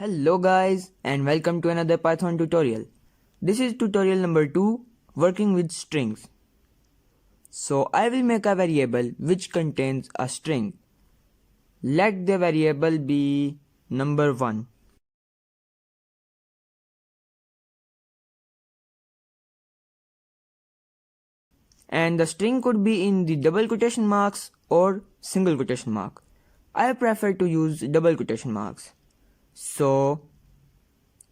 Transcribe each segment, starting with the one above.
Hello guys and welcome to another Python tutorial. This is tutorial number 2, working with strings. So I will make a variable which contains a string. Let the variable be number 1. And the string could be in the double quotation marks or single quotation mark. I prefer to use double quotation marks. So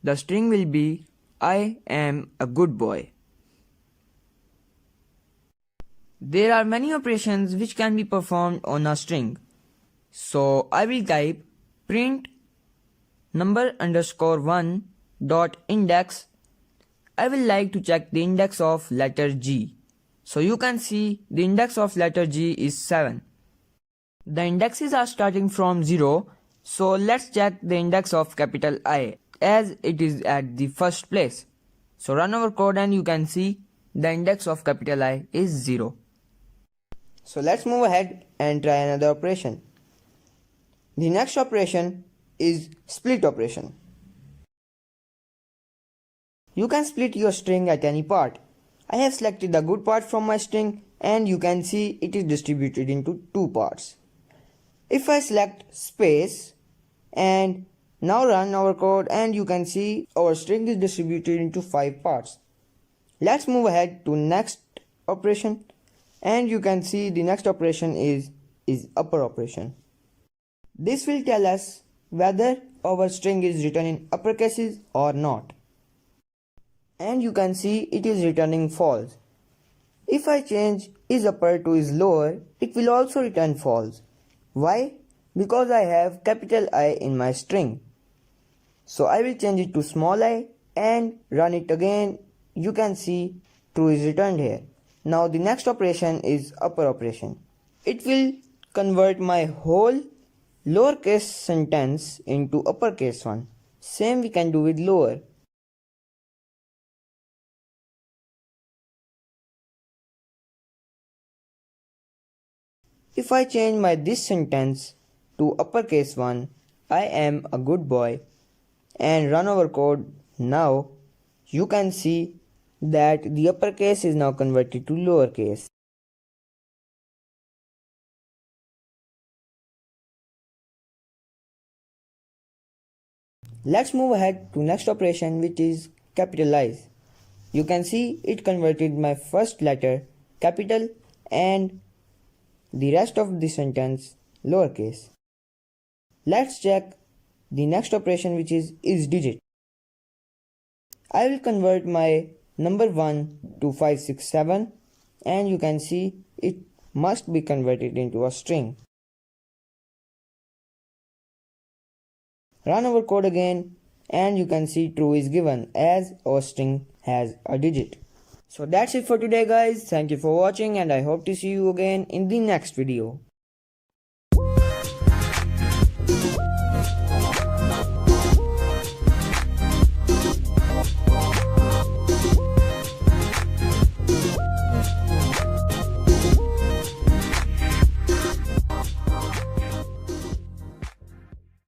the string will be I am a good boy. There are many operations which can be performed on a string. So I will type print number_1 dot index. I will like to check the index of letter G. So you can see the index of letter G is 7. The indexes are starting from 0. So let's check the index of capital I as it is at the first place. So run our code and you can see the index of capital I is 0. So let's move ahead and try another operation. The next operation is split operation. You can split your string at any part. I have selected the good part from my string and you can see it is distributed into 2 parts. If I select space and now run our code and you can see our string is distributed into 5 parts. Let's move ahead to next operation and you can see the next operation is upper operation. This will tell us whether our string is written in uppercases or not. And you can see it is returning false. If I change is upper to is lower, it will also return false. Why? Because I have capital I in my string. So I will change it to small I and run it again. You can see true is returned here. Now the next operation is upper operation. It will convert my whole lowercase sentence into uppercase one. Same we can do with lower. If I change my this sentence to uppercase one, I am a good boy, and run our code now, you can see that the uppercase is now converted to lowercase. Let's move ahead to next operation, which is capitalize. You can see it converted my first letter capital and the rest of the sentence lowercase. Let's check the next operation, which is digit. I will convert my number 1 to 5, 6, 7 and you can see it must be converted into a string. Run our code again and you can see true is given as our string has a digit. So that's it for today guys. Thank you for watching and I hope to see you again in the next video.